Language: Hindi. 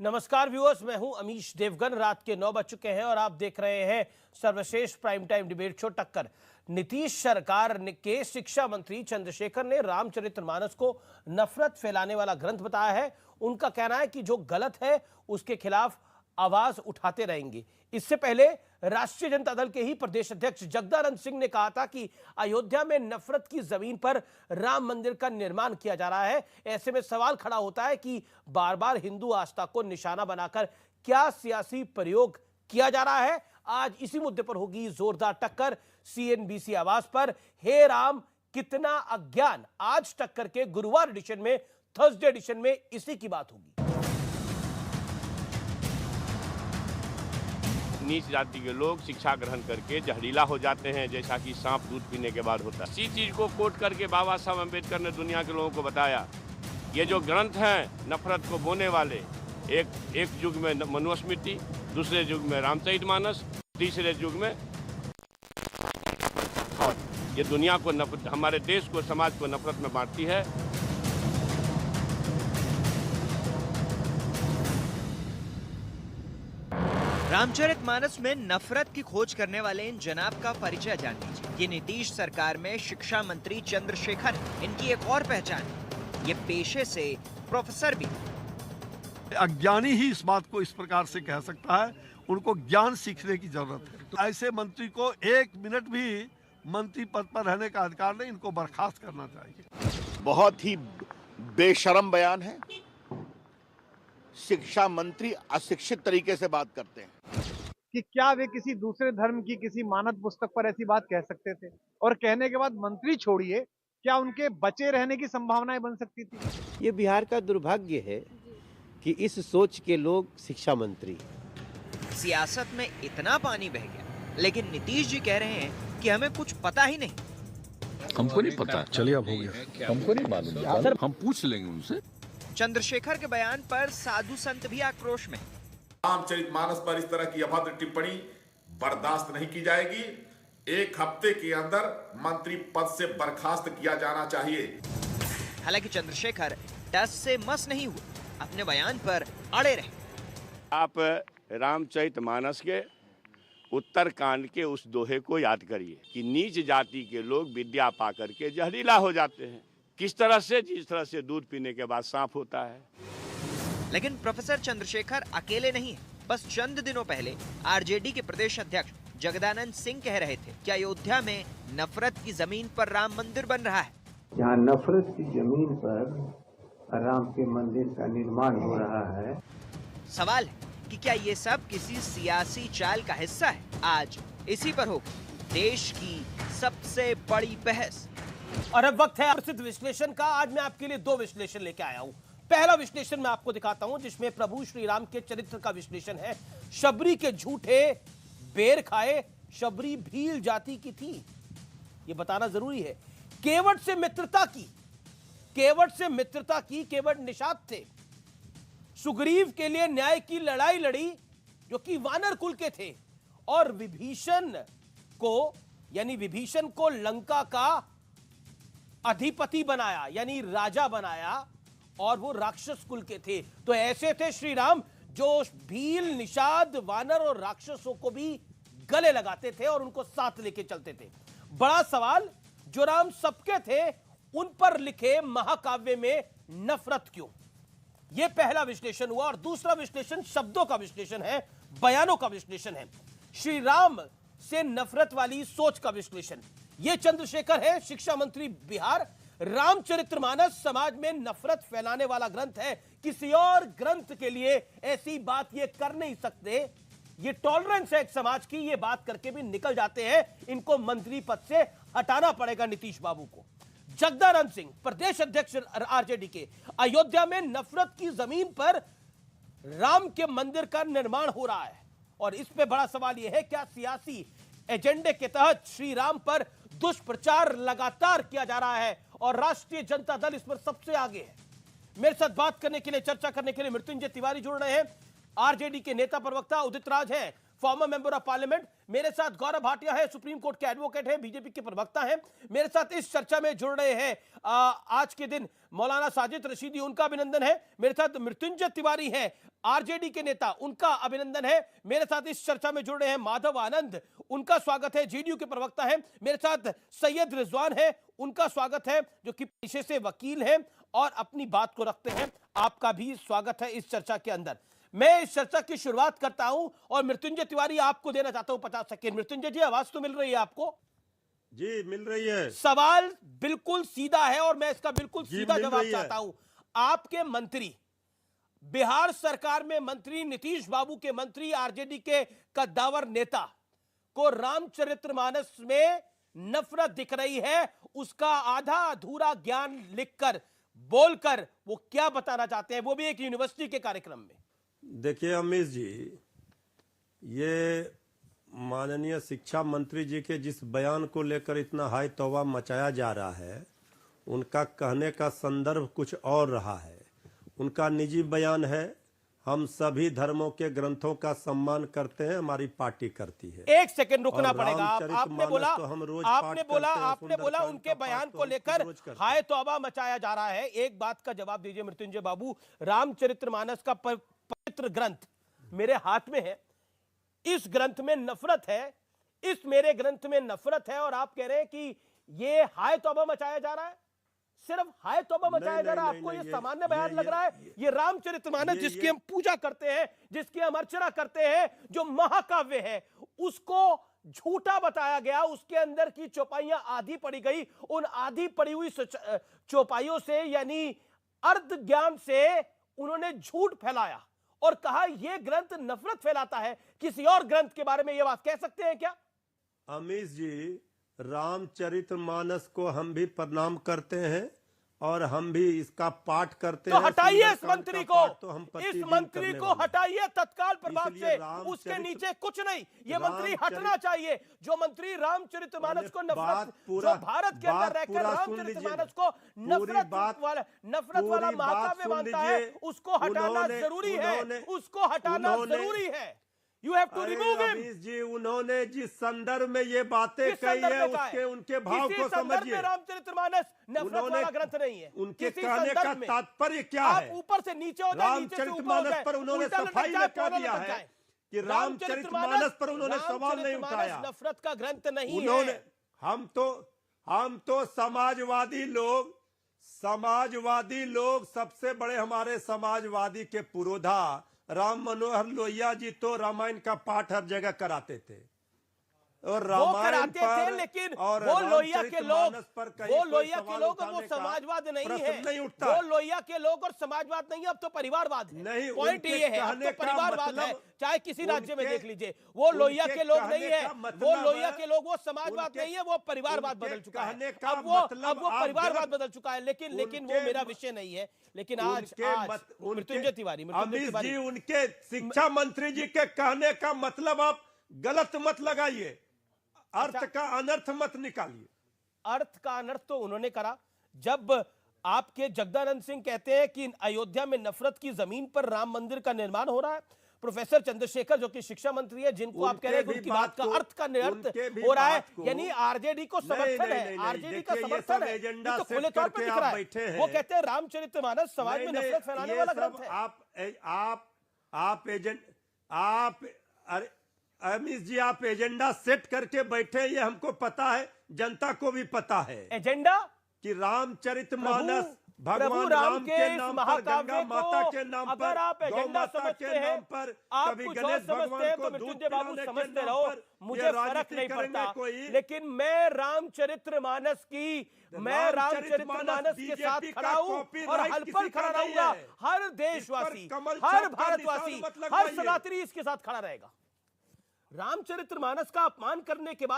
नमस्कार व्यूअर्स, मैं हूं अमीश देवगन। रात के 9 बज चुके हैं और आप देख रहे हैं सर्वश्रेष्ठ प्राइम टाइम डिबेट शो टक्कर। नीतीश सरकार के शिक्षा मंत्री चंद्रशेखर ने रामचरितमानस को नफरत फैलाने वाला ग्रंथ बताया है। उनका कहना है कि जो गलत है उसके खिलाफ आवाज उठाते रहेंगे। इससे पहले राष्ट्रीय जनता दल के ही प्रदेश अध्यक्ष जगदानंद सिंह ने कहा था कि अयोध्या में नफरत की जमीन पर राम मंदिर का निर्माण किया जा रहा है। ऐसे में सवाल खड़ा होता है कि बार बार हिंदू आस्था को निशाना बनाकर क्या सियासी प्रयोग किया जा रहा है। आज इसी मुद्दे पर होगी जोरदार टक्कर सीएनबीसी आवाज पर। हे राम कितना अज्ञान, आज टक्कर के गुरुवार एडिशन में, थर्सडे एडिशन में इसी की बात होगी। नीच जाति के लोग शिक्षा ग्रहण करके जहरीला हो जाते हैं, जैसा कि सांप दूध पीने के बाद होता है। इसी चीज को कोट करके बाबा साहब अम्बेडकर ने दुनिया के लोगों को बताया, ये जो ग्रंथ हैं नफरत को बोने वाले, एक युग में मनुस्मृति, दूसरे युग में रामचरितमानस, तीसरे युग में ये दुनिया को हमारे देश को, समाज को नफरत में बांटती है। रामचरितमानस में नफरत की खोज करने वाले इन जनाब का परिचय जान लीजिए। ये नीतीश सरकार में शिक्षा मंत्री चंद्रशेखर, इनकी एक और पहचान है, ये पेशे से प्रोफेसर भी। अज्ञानी ही इस बात को इस प्रकार से कह सकता है, उनको ज्ञान सीखने की जरूरत है। तो ऐसे मंत्री को एक मिनट भी मंत्री पद पर रहने का अधिकार नहीं, इनको बर्खास्त करना चाहिए। बहुत ही बेशरम बयान है। शिक्षा मंत्री अशिक्षित तरीके से बात करते हैं कि क्या वे किसी दूसरे धर्म की किसी मानद पुस्तक पर ऐसी बात कह सकते थे, और कहने के बाद मंत्री छोड़िए, क्या उनके बचे रहने की संभावनाएं बन सकती थी? ये बिहार का दुर्भाग्य है कि इस सोच के लोग शिक्षा मंत्री। सियासत में इतना पानी बह गया, लेकिन नीतीश जी कह रहे हैं कि हमें कुछ पता ही नहीं। हमको नहीं पता, चलिए अब हो गया, हमको नहीं मालूम, हम पूछ लेंगे उनसे। चंद्रशेखर के बयान पर साधु संत भी आक्रोश में। रामचरितमानस पर इस तरह की अभद्र टिप्पणी बर्दाश्त नहीं की जाएगी। 1 हफ्ते के अंदर मंत्री पद से बर्खास्त किया जाना चाहिए। हालांकि चंद्रशेखर टस से मस नहीं हुए, अपने बयान पर अड़े रहे। आप रामचरितमानस के उत्तरकांड के उस दोहे को याद करिए कि नीच जाति के लोग विद्या पाकर के जहरीला हो जाते हैं। किस तरह से? जिस तरह से दूध पीने के बाद सांप होता है। लेकिन प्रोफेसर चंद्रशेखर अकेले नहीं है। बस चंद दिनों पहले आरजेडी के प्रदेश अध्यक्ष जगदानंद सिंह कह रहे थे कि अयोध्या में नफरत की जमीन पर राम मंदिर बन रहा है। जहाँ नफरत की जमीन पर राम के मंदिर का निर्माण हो रहा है। सवाल है कि क्या ये सब किसी सियासी चाल का हिस्सा है? आज इसी पर होगी देश की सबसे बड़ी बहस। और अब वक्त है प्रसिद्ध विश्लेषण का। आज मैं आपके लिए 2 विश्लेषण लेके आया हूं। पहला विश्लेषण मैं आपको दिखाता हूं जिसमें प्रभु श्री राम के चरित्र का विश्लेषण है। शबरी के झूठे बेर खाए, शबरी भील जाति की थी, यह बताना जरूरी है। केवट से मित्रता की, केवट से मित्रता की, केवट निषाद थे। सुग्रीव के लिए न्याय की लड़ाई लड़ी जो कि वानर कुल के थे, और विभीषण को लंका का अधिपति बनाया, यानी राजा बनाया, और वो राक्षस कुल के थे। तो ऐसे थे श्री राम जो भील, निषाद, वानर और राक्षसों को भी गले लगाते थे और उनको साथ लेके चलते थे। बड़ा सवाल, जो राम सबके थे उन पर लिखे महाकाव्य में नफरत क्यों? यह पहला विश्लेषण हुआ। और दूसरा विश्लेषण शब्दों का विश्लेषण है, बयानों का विश्लेषण है, श्री राम से नफरत वाली सोच का विश्लेषण। यह चंद्रशेखर है, शिक्षा मंत्री बिहार। रामचरितमानस समाज में नफरत फैलाने वाला ग्रंथ है, किसी और ग्रंथ के लिए ऐसी बात ये कर नहीं सकते। ये टॉलरेंस है एक समाज की, ये बात करके भी निकल जाते हैं। इनको मंत्री पद से हटाना पड़ेगा नीतीश बाबू को। जगदानंद सिंह, प्रदेश अध्यक्ष आरजेडी के, अयोध्या में नफरत की जमीन पर राम के मंदिर का निर्माण हो रहा है, और इस पे बड़ा सवाल यह है क्या सियासी एजेंडे के तहत श्री राम पर दुष्प्रचार लगातार किया जा रहा है, और राष्ट्रीय जनता दल इस पर सबसे आगे है। मेरे साथ बात करने के लिए, चर्चा करने के लिए मृत्युंजय तिवारी जुड़ रहे हैं। आरजेडी के नेता प्रवक्ता उदित राज हैं, फॉर्मर मेंबर ऑफ पार्लियामेंट। मेरे साथ गौरव भाटिया है, सुप्रीम कोर्ट के एडवोकेट हैं, बीजेपी के प्रवक्ता हैं। मेरे साथ इस चर्चा में जुड़ रहे हैं आज के दिन मौलाना साजिद रशीदी, उनका अभिनंदन है। मेरे साथ मृत्युंजय तिवारी हैं, आरजेडी के नेता, उनका अभिनंदन है। मेरे साथ इस चर्चा में जुड़ रहे हैं माधव आनंद, उनका स्वागत है। जेडीयू के प्रवक्ता हैं मेरे साथ सैयद रिजवान है, उनका स्वागत है, जो कि पेशे से वकील हैं और अपनी बात को रखते हैं। आपका भी स्वागत है इस चर्चा के अंदर। मैं इस चर्चा की शुरुआत करता हूं और मृत्युंजय तिवारी आपको देना चाहता हूं 50 सेकंड। मृत्युंजय जी, आवाज तो मिल रही है आपको? जी मिल रही है। सवाल बिल्कुल सीधा है और मैं इसका बिल्कुल सीधा जवाब चाहता हूं। आपके मंत्री, बिहार सरकार में मंत्री, नीतीश बाबू के मंत्री, आरजेडी के कद्दावर नेता को रामचरितमानस में नफरत दिख रही है। उसका आधा अधूरा ज्ञान लिखकर, बोलकर वो क्या बताना चाहते हैं, वो भी एक यूनिवर्सिटी के कार्यक्रम में? देखिए अमीश जी, ये माननीय शिक्षा मंत्री जी के जिस बयान को लेकर इतना हाई तौबा मचाया जा रहा है, उनका कहने का संदर्भ कुछ और रहा है। उनका निजी बयान है, हम सभी धर्मों के ग्रंथों का सम्मान करते हैं, हमारी पार्टी करती है। एक सेकंड रुकना पड़ेगा। आपने बोला उनके बयान को लेकर हाय तौबा मचाया जा रहा है। एक बात का जवाब दीजिए मृत्युंजय बाबू, रामचरितमानस का पवित्र ग्रंथ मेरे हाथ में है, इस ग्रंथ में नफरत है, इस मेरे ग्रंथ में नफरत है, और आप कह रहे हैं कि ये हाय तौबा मचाया जा रहा है। सिर्फ हाय तौबा मचाया जा रहा है? आपको ये सामान्य बयान लग रहा है? ये रामचरितमानस जिसकी हम पूजा करते हैं, जिसकी हम अर्चना करते हैं, जो महाकाव्य है, उसको झूठा बताया गया। उसके अंदर की चौपाइयां आधी पढ़ी गई। उन आधी पढ़ी हुई चौपाइयों से, यानी अर्ध ज्ञान से उन्होंने झूठ फैलाया और कहा यह ग्रंथ नफरत फैलाता है। किसी और ग्रंथ के बारे में यह बात कह सकते हैं क्या? अमीश जी, रामचरितमानस को हम भी प्रणाम करते हैं और हम भी इसका पाठ करते हैं। तो हटाइए इस मंत्री को, इस मंत्री को हटाइए तत्काल प्रभाव से। उसके नीचे कुछ नहीं, ये मंत्री हटना चाहिए। जो मंत्री रामचरितमानस को नफरत, जो भारत के अंदर रहकर रामचरितमानस को नफरत वाला महाकाव्य मानता है, उसको हटाना जरूरी है, उसको हटाना जरूरी है। You have to remove him. जी, उन्होंने जिस संदर्भ में ये बातें कही है, उनके भाव को समझिए। रामचरितमानस नफरत वाला ग्रंथ नहीं है। उनके कहने का तात्पर्य क्या है? आप ऊपर से नीचे हो जाए, रामचरितमानस पर उन्होंने सफाई में कह दिया है कि रामचरितमानस पर उन्होंने सवाल नहीं उठाया। नफरत का ग्रंथ नहीं उन्होंने, हम तो समाजवादी लोग सबसे बड़े हमारे समाजवादी के पुरोधा राम मनोहर लोहिया जी तो रामायण का पाठ हर जगह कराते थे, और रामायण पर, लेकिन और वो लोहिया के लोग, वो समाजवाद नहीं है। वो लोहिया के लोग और समाजवाद नहीं है, अब तो परिवारवाद है। नहीं, पॉइंट ये है, अब तो परिवारवाद है। चाहे किसी राज्य में देख लीजिए, वो लोहिया के लोग नहीं है, वो लोहिया के लोग, वो समाजवाद नहीं है, वो परिवारवाद बदल चुका है। अब वो परिवारवाद बदल चुका है। लेकिन वो मेरा विषय नहीं है। लेकिन आज मृत्युंजय तिवारी जी, उनके शिक्षा मंत्री जी के कहने का मतलब आप गलत मत लगाइए, अर्थ का अनर्थ मत निकालिए। अर्थ का अनर्थ तो उन्होंने करा जब आपके जगदानंद सिंह कहते हैं कि अयोध्या में नफरत की जमीन पर राम मंदिर का निर्माण हो रहा है। प्रोफेसर चंद्रशेखर जो कि शिक्षा मंत्री है, जिनको आप कह रहे हैं उनकी बात का अर्थ का निरर्थ हो रहा है, यानी आरजेडी को समर्थन है, आरजेडी का समर्थन है, तो खुले तौर पर दिख रहा है। वो कहते हैं रामचरितमानस समाज में नफरत फैलाने वाला ग्रंथ है। अमीश जी, आप एजेंडा सेट करके बैठे, ये हमको पता है, जनता को भी पता है एजेंडा कि रामचरितमानस भगवान राम के नाम पर, गंगा माता के नाम पर, गौ माता के नाम पर, कभी गणेश भगवान को दूध पिलाने के नाम पर, मुझे फर्क नहीं पड़ता। लेकिन मैं रामचरितमानस के साथ खड़ा हूं और हल्पल खड़ा रहूंगा। हर देशवासी, हर भारतवासी, हर सनातनी इसके साथ खड़ा रहेगा। रामचरितमानस का अपमान करने के बाद